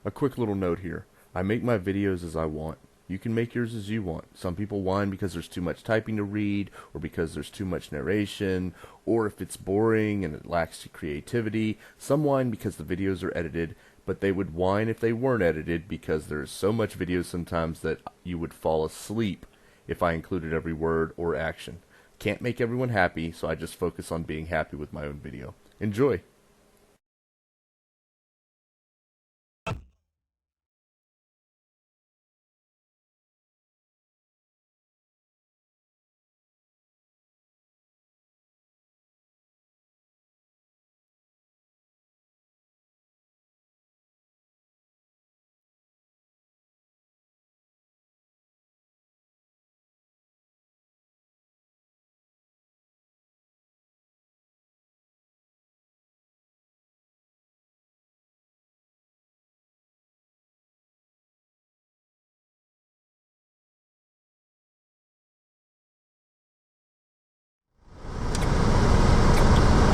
A quick little note here. I make my videos as I want. You can make yours as you want. Some people whine because there's too much typing to read, or because there's too much narration, or if it's boring and it lacks creativity. Some whine because the videos are edited, but they would whine if they weren't edited because there's so much video sometimes that you would fall asleep if I included every word or action. Can't make everyone happy, so I just focus on being happy with my own video. Enjoy!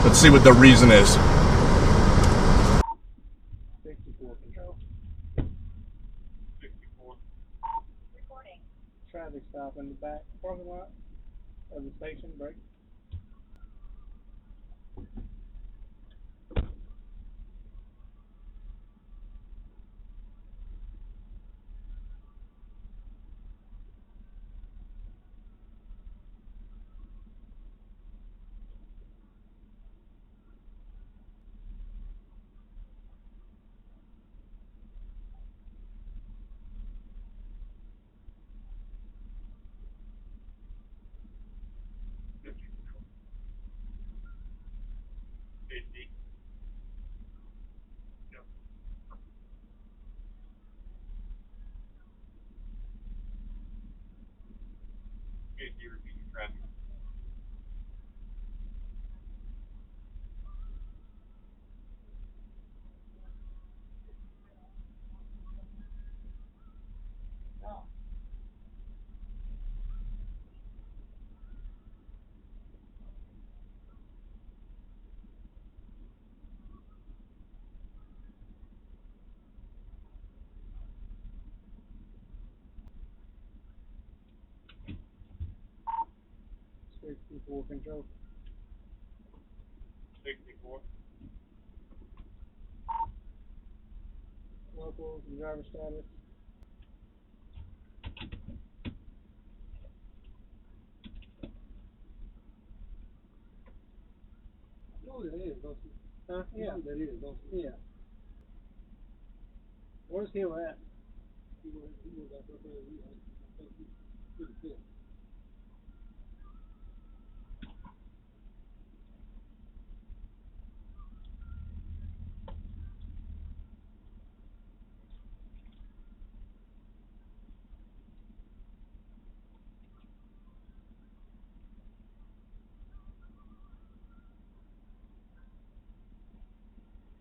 Let's see what the reason is. 64 control. 64. Recording. Traffic stop in the back parking lot of the station. Break. Safety. Yep. Safety, repeat your traffic. Oh. Sixty-four control. 64. Locals and driver status. You know what that is, don't you? Huh? You Yeah. know what that is, don't you? Yeah. Where's he at? He was up there, I think he's pretty fit.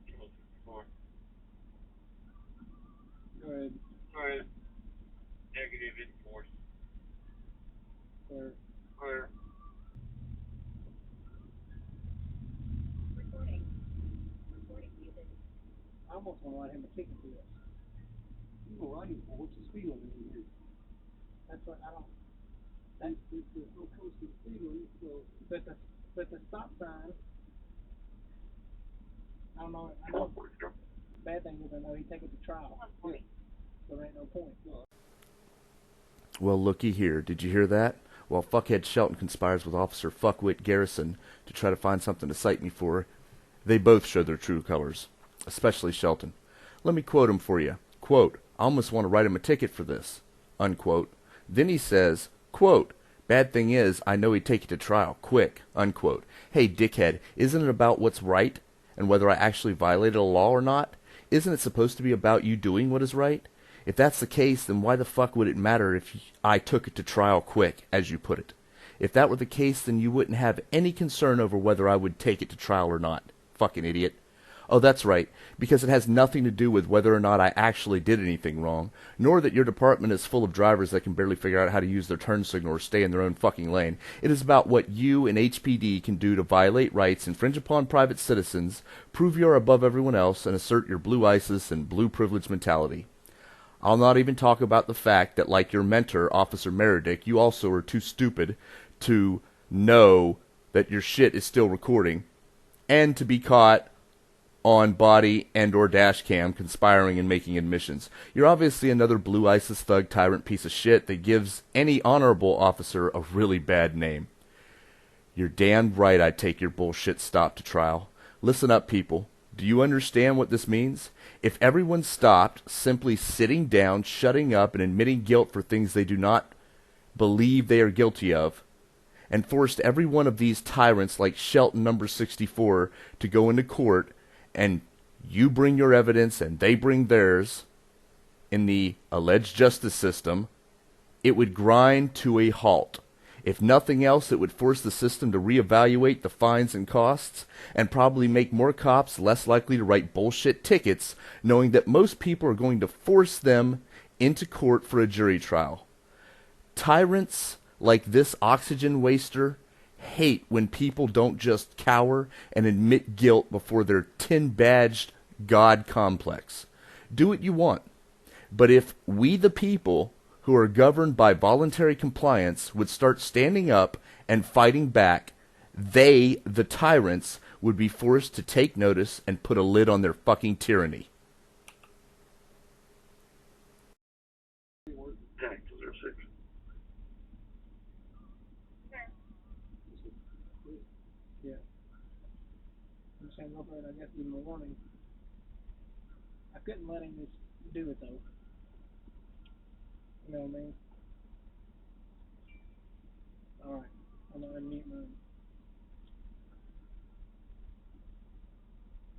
Control 64. Go ahead. Alright. Negative enforce. Clear. Clear. Recording. Recording muted. I almost want to write him a ticket for this. You know, I need, what's the speed limit in here? That's what I don't. It's so close to the speed limit, so. But the stop sign. I don't know. I know. Bad thing is I know he take it to trial. Yeah. So there ain't no point. Well, looky here. Did you hear that? While fuckhead Shelton conspires with Officer Fuckwit Garrison to try to find something to cite me for, they both show their true colors. Especially Shelton. Let me quote him for you. Quote, I almost want to write him a ticket for this. Unquote. Then he says, quote, bad thing is, I know he'd take it to trial, quick, unquote. Hey, dickhead, isn't it about what's right, and whether I actually violated a law or not? Isn't it supposed to be about you doing what is right? If that's the case, then why the fuck would it matter if I took it to trial quick, as you put it? If that were the case, then you wouldn't have any concern over whether I would take it to trial or not. Fucking idiot. Oh, that's right, because it has nothing to do with whether or not I actually did anything wrong, nor that your department is full of drivers that can barely figure out how to use their turn signal or stay in their own fucking lane. It is about what you and HPD can do to violate rights, infringe upon private citizens, prove you are above everyone else, and assert your blue ISIS and blue privilege mentality. I'll not even talk about the fact that, like your mentor, Officer Meredith, you also are too stupid to know that your shit is still recording, and to be caught on body and or dash cam conspiring and making admissions. You're obviously another blue ISIS thug tyrant piece of shit that gives any honorable officer a really bad name. You're damn right I'd take your bullshit stop to trial. Listen up, people. Do you understand what this means? If everyone stopped simply sitting down, shutting up, and admitting guilt for things they do not believe they are guilty of, and forced every one of these tyrants like Shelton number 64 to go into court, and you bring your evidence and they bring theirs in the alleged justice system, it would grind to a halt. If nothing else, it would force the system to reevaluate the fines and costs, and probably make more cops less likely to write bullshit tickets, knowing that most people are going to force them into court for a jury trial. Tyrants like this oxygen waster hate when people don't just cower and admit guilt before their tin-badged God complex. Do what you want. But if we the people who are governed by voluntary compliance would start standing up and fighting back, they, the tyrants, would be forced to take notice and put a lid on their fucking tyranny. Tank 06. Yeah. I'm saying, no, but I guess even a warning. I couldn't let him just do it though. You know what I mean? Alright. I'm gonna unmute mine.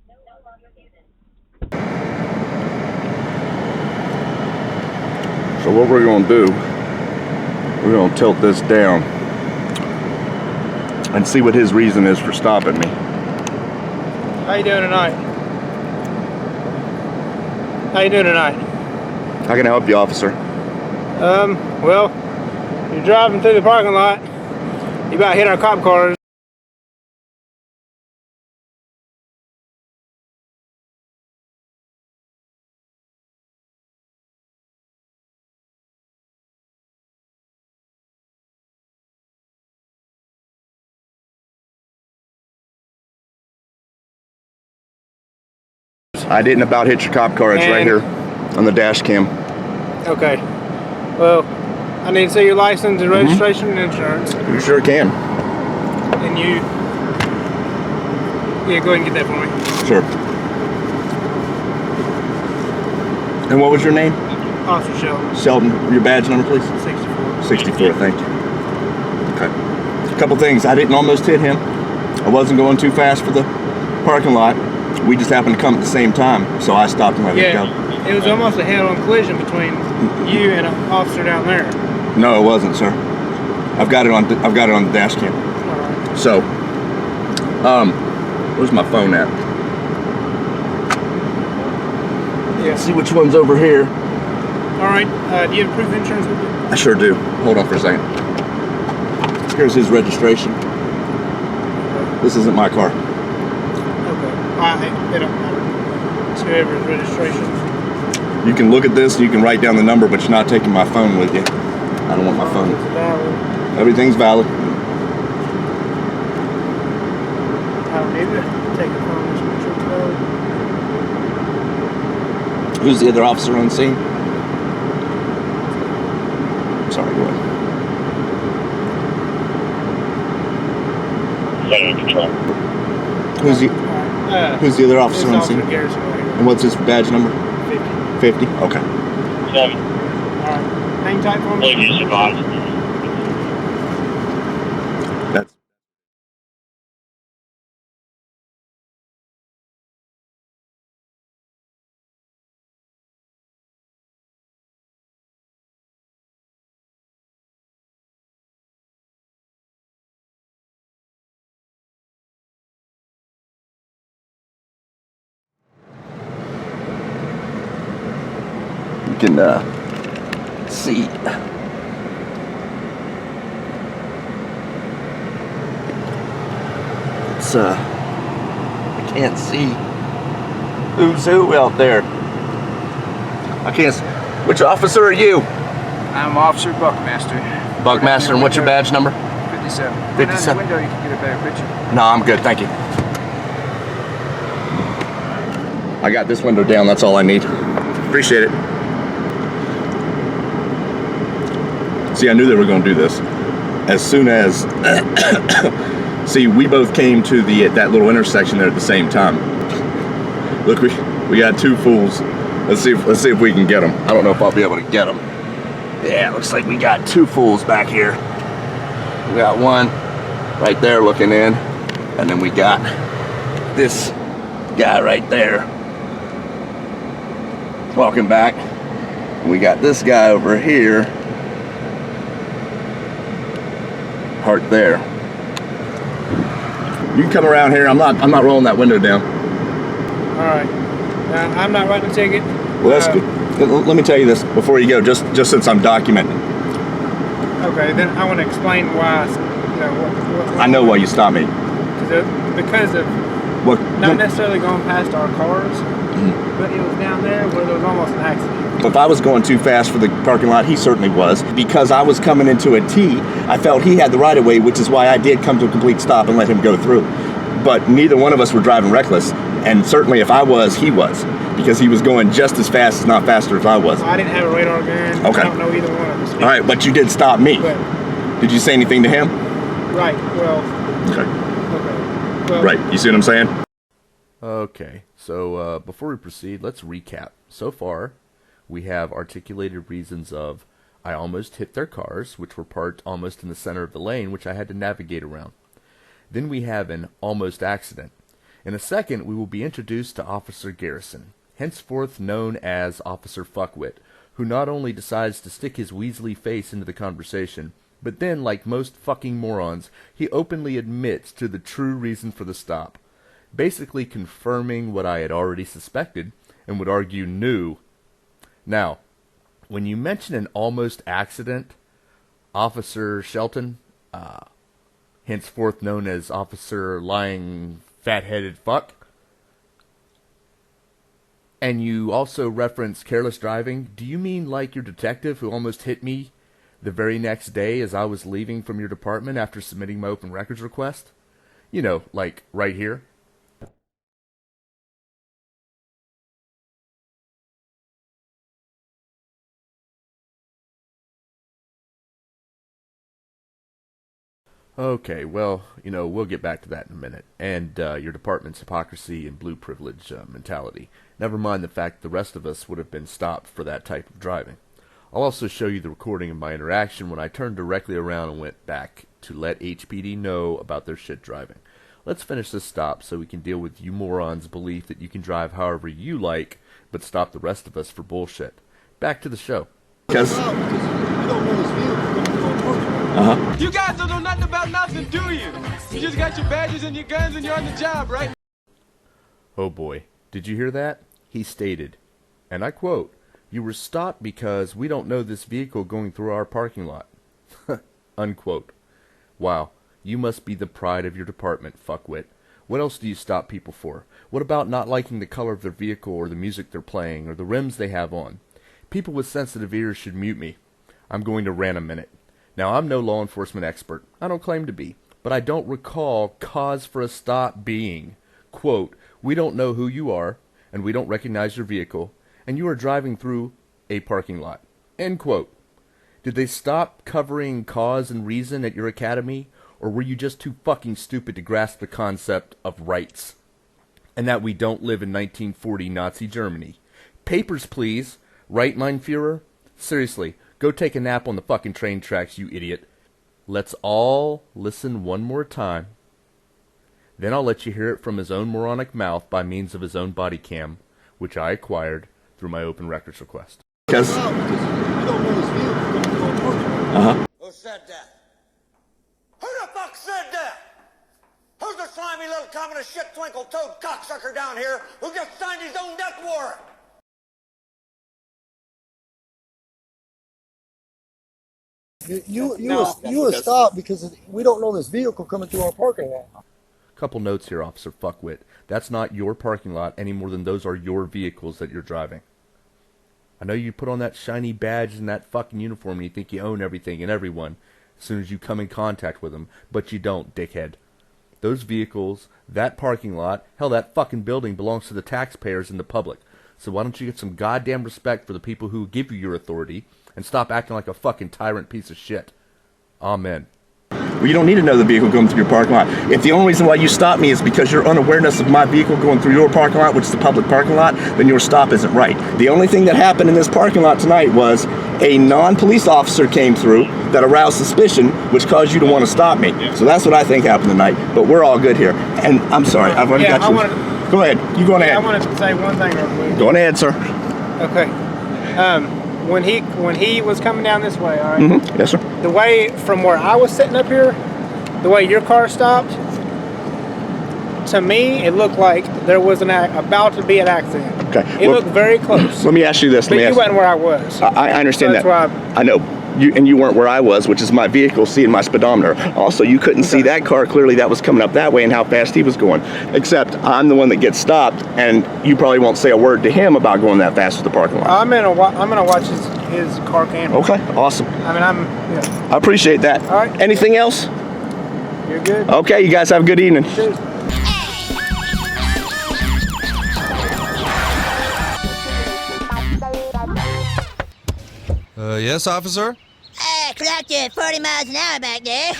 No longer muted. So what we're going to do, we're going to tilt this down and see what his reason is for stopping me. How you doing tonight? How you doing tonight? How can I help you, officer? Well, you're driving through the parking lot. You about hit our cop cars. I didn't about hit your cop car. It's right here on the dash cam. Okay. Well, I need to see your license and registration and insurance. You sure can. And you... Yeah, go ahead and get that for me. Sure. And what was your name? Officer Shelton. Sheldon. Your badge number, please? 64. 64, thank you. Okay. A couple things. I didn't almost hit him. I wasn't going too fast for the parking lot. We just happened to come at the same time, so I stopped and let it go. It was almost a head-on collision between you and an officer down there. No, it wasn't, sir. I've got it on the dash cam. Alright. So, where's my phone at? Yeah. Let's see which one's over here. Alright. Do you have proof of insurance with you? I sure do. Hold on for a second. Here's his registration. This isn't my car. It don't matter. It's whoever's registration. You can look at this and you can write down the number, but you're not taking my phone with you. I don't want my phone. It's valid. Everything's valid. I don't need to take a phone. Just make sure it's valid. Who's the other officer on scene? Sorry, go ahead. Setting control. Who's the other officer on scene? Garrison right here. And what's his badge number? 50. 50? Okay. 7. Alright. Hang tight for me. Please advise. That's can see. It's I can't see who's who out there. I can't. Which officer are you? I'm Officer Buckmaster. Buckmaster, and what's your badge number? 57. 57. Down the window, you can get a better picture. No, I'm good, thank you. I got this window down, that's all I need. Appreciate it. See, I knew they were going to do this. As soon as, see, we both came to that little intersection there at the same time. Look, we got two fools. Let's see if we can get them. I don't know if I'll be able to get them. Yeah, looks like we got two fools back here. We got one right there looking in, and then we got this guy right there walking back. And we got this guy over here, parked there. You can come around here. I'm not rolling that window down. All right. I'm not writing a ticket. Well, that's good. Let me tell you this before you go, just since I'm documenting. Okay, then I want to explain why. What I know why you stopped me. Because of What? not necessarily going past our cars, but it was down there where there was almost an accident. If I was going too fast for the parking lot, he certainly was. Because I was coming into a T, I felt he had the right of way, which is why I did come to a complete stop and let him go through. But neither one of us were driving reckless, and certainly if I was, he was. Because he was going just as fast, as not faster as I was. I didn't have a radar gun. Okay. I don't know either one of us. All right, but you did stop me. But, Did you say anything to him? right, well, Okay. well, Right, you see what I'm saying? Okay, so before we proceed, let's recap. So far, we have articulated reasons of I almost hit their cars, which were parked almost in the center of the lane, which I had to navigate around. Then we have an almost accident. In a second, we will be introduced to Officer Garrison, henceforth known as Officer Fuckwit, who not only decides to stick his weaselly face into the conversation, but then, like most fucking morons, he openly admits to the true reason for the stop, basically confirming what I had already suspected, and would argue knew. Now, when you mention an almost accident, Officer Shelton, henceforth known as Officer Lying Fat-Headed Fuck, and you also reference careless driving, do you mean like your detective who almost hit me the very next day as I was leaving from your department after submitting my open records request? You know, like right here. Okay, well, you know, we'll get back to that in a minute. And your department's hypocrisy and blue privilege mentality. Never mind the fact the rest of us would have been stopped for that type of driving. I'll also show you the recording of my interaction when I turned directly around and went back to let HPD know about their shit driving. Let's finish this stop so we can deal with you morons' belief that you can drive however you like, but stop the rest of us for bullshit. Back to the show. Because You guys don't know nothing about nothing, do you? You just got your badges and your guns and you're on the job, right? Oh boy, did you hear that? He stated, and I quote, "You were stopped because we don't know this vehicle going through our parking lot." Unquote. Wow, you must be the pride of your department, fuckwit. What else do you stop people for? What about not liking the color of their vehicle or the music they're playing or the rims they have on? People with sensitive ears should mute me. I'm going to rant a minute. Now, I'm no law enforcement expert. I don't claim to be. But I don't recall cause for a stop being, quote, "We don't know who you are, and we don't recognize your vehicle, and you are driving through a parking lot." End quote. Did they stop covering cause and reason at your academy, or were you just too fucking stupid to grasp the concept of rights? And that we don't live in 1940 Nazi Germany. Papers, please. Right, mein Führer? Seriously, go take a nap on the fucking train tracks, you idiot. Let's all listen one more time. Then I'll let you hear it from his own moronic mouth by means of his own body cam, which I acquired through my open records request. Because Who said that? Who the fuck said that? Who's the slimy little communist shit twinkle-toed cocksucker down here who just signed his own death warrant? You was stopped because we don't know this vehicle coming through our parking lot. Couple notes here, Officer Fuckwit. That's not your parking lot any more than those are your vehicles that you're driving. I know you put on that shiny badge and that fucking uniform and you think you own everything and everyone as soon as you come in contact with them, but you don't, dickhead. Those vehicles, that parking lot, hell, that fucking building belongs to the taxpayers and the public. So why don't you get some goddamn respect for the people who give you your authority and stop acting like a fucking tyrant piece of shit. Amen. Well, you don't need to know the vehicle going through your parking lot. If the only reason why you stopped me is because your unawareness of my vehicle going through your parking lot, which is the public parking lot, then your stop isn't right. The only thing that happened in this parking lot tonight was a non-police officer came through that aroused suspicion, which caused you to want to stop me. So that's what I think happened tonight. But we're all good here. And I'm sorry, I've already got you. Go ahead. You go ahead. I wanted to say one thing real quick. Go ahead, sir. Okay. When he was coming down this way, all right? Mm-hmm. Yes, sir. The way from where I was sitting up here, the way your car stopped, to me, it looked like there was about to be an accident. Okay. It looked very close. Let me ask you this. But you wasn't where I was. I understand so that. I know. You weren't where I was, which is my vehicle seeing my speedometer. Also, you couldn't see that car clearly that was coming up that way and how fast he was going. Except I'm the one that gets stopped, and you probably won't say a word to him about going that fast to the parking lot. I'm gonna watch his car camera. Okay, awesome. I appreciate that. All right. Anything else? You're good. Okay, you guys have a good evening. Cheers. Yes, officer? Clocked you at 40 miles an hour back there.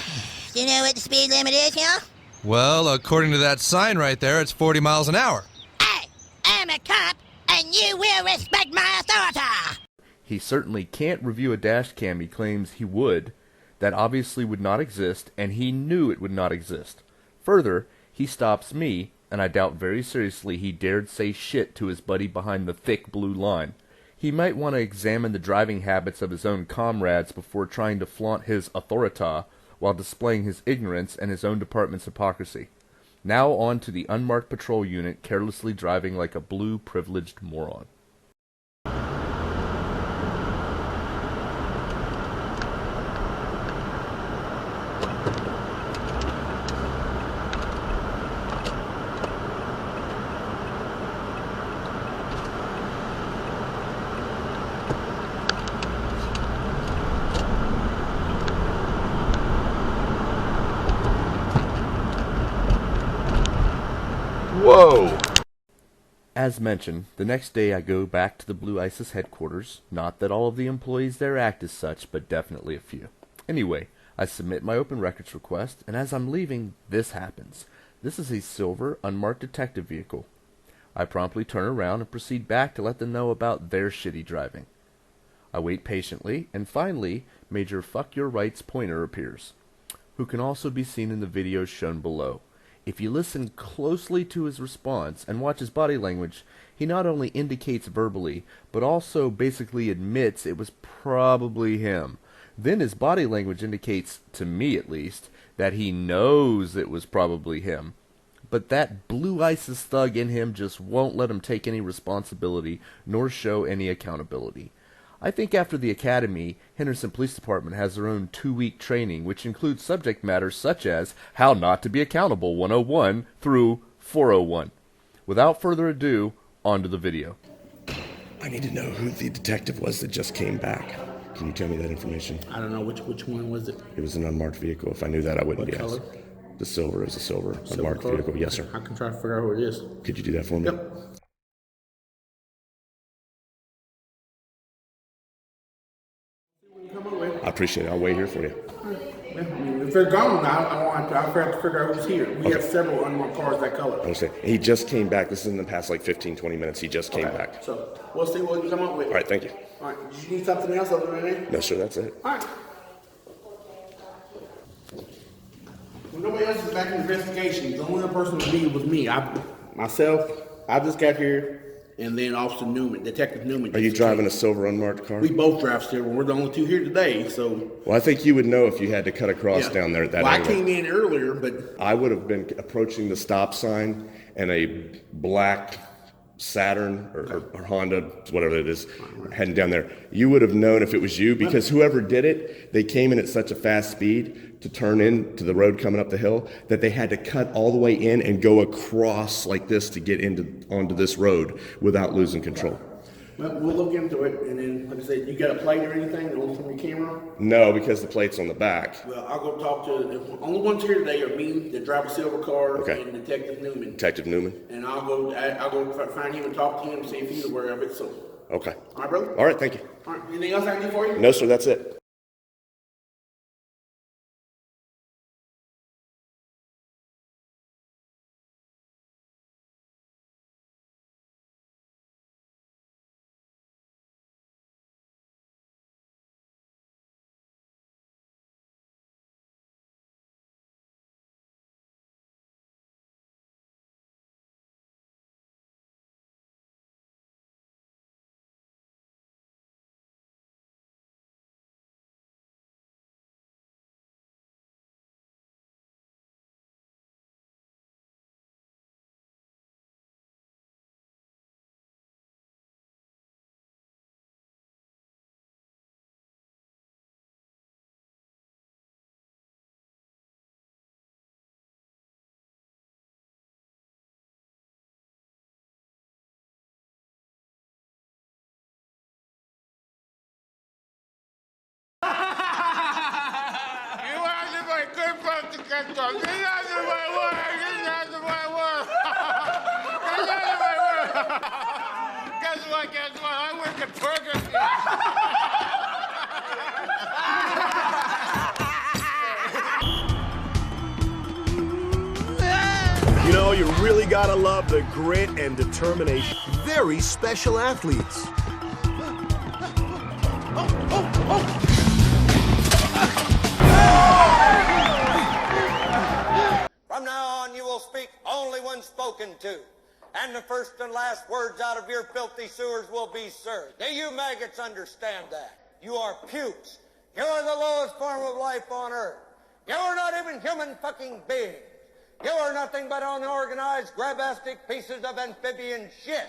Do you know what the speed limit is, y'all? Well, according to that sign right there, it's 40 miles an hour. Hey, I'm a cop, and you will respect my authority! He certainly can't review a dash cam he claims he would. That obviously would not exist, and he knew it would not exist. Further, he stops me, and I doubt very seriously he dared say shit to his buddy behind the thick blue line. He might want to examine the driving habits of his own comrades before trying to flaunt his authority while displaying his ignorance and his own department's hypocrisy. Now on to the unmarked patrol unit carelessly driving like a blue privileged moron. Whoa! As mentioned, the next day I go back to the Blue ISIS headquarters. Not that all of the employees there act as such, but definitely a few. Anyway, I submit my open records request, and as I'm leaving, this happens. This is a silver, unmarked detective vehicle. I promptly turn around and proceed back to let them know about their shitty driving. I wait patiently, and finally, Major Fuck Your Rights Pointer appears, who can also be seen in the videos shown below. If you listen closely to his response and watch his body language, he not only indicates verbally, but also basically admits it was probably him. Then his body language indicates, to me at least, that he knows it was probably him. But that Blue ISIS thug in him just won't let him take any responsibility nor show any accountability. I think after the academy, Henderson Police Department has their own 2-week training, which includes subject matters such as How Not to Be Accountable 101 through 401. Without further ado, on to the video. I need to know who the detective was that just came back. Can you tell me that information? I don't know, which one was it? It was an unmarked vehicle. If I knew that, I wouldn't What guess. color? The silver is a silver unmarked color? vehicle. Yes, sir. I can try to figure out who it is. Could you do that for me? Yep. I appreciate it. I'll wait here for you. Yeah, I mean, if they're gone, I'll have to figure out who's here. We have several unmarked cars that color. I understand. He just came back. This is in the past like 15, 20 minutes. He just came back. So we'll see what you come up with. All right, thank you. All right, did you need something else other than that? No, sir, that's it. All right. Well, nobody else is back in the investigation. The only other person was me. I just got here, and then Officer Newman, Detective Newman. Are you driving a silver unmarked car? We both drive silver. We're the only two here today, so. Well, I think you would know if you had to cut across down there at that angle. I came in earlier, but. I would have been approaching the stop sign, and a black Saturn or Honda, whatever it is, heading down there. You would have known if it was you, because whoever did it, they came in at such a fast speed to turn into the road coming up the hill that they had to cut all the way in and go across like this to get onto this road without losing control. Well, we'll look into it, and then, like I said, you got a plate or anything on from your camera? No, because the plate's on the back. Well, I'll go talk to the only ones here today are me, the driver silver car, Okay. and Detective Newman. Detective Newman? And I'll go find him and talk to him and see if he's aware of it. So, Okay. all right, brother. All right, thank you. All right, anything else I can do for you? No, sir, that's it. Guess what? I work at Burger King. You know, you really gotta love the grit and determination. Very special athletes. From now on, you will speak only when spoken to. And the first and last words out of your filthy sewers will be, sir. Do you maggots understand that? You are pukes. You are the lowest form of life on earth. You are not even human fucking beings. You are nothing but unorganized, grabastic pieces of amphibian shit.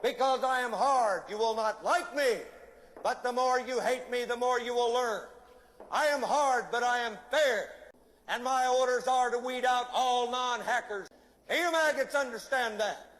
Because I am hard, you will not like me. But the more you hate me, the more you will learn. I am hard, but I am fair. And my orders are to weed out all non-hackers. Do you maggots understand that?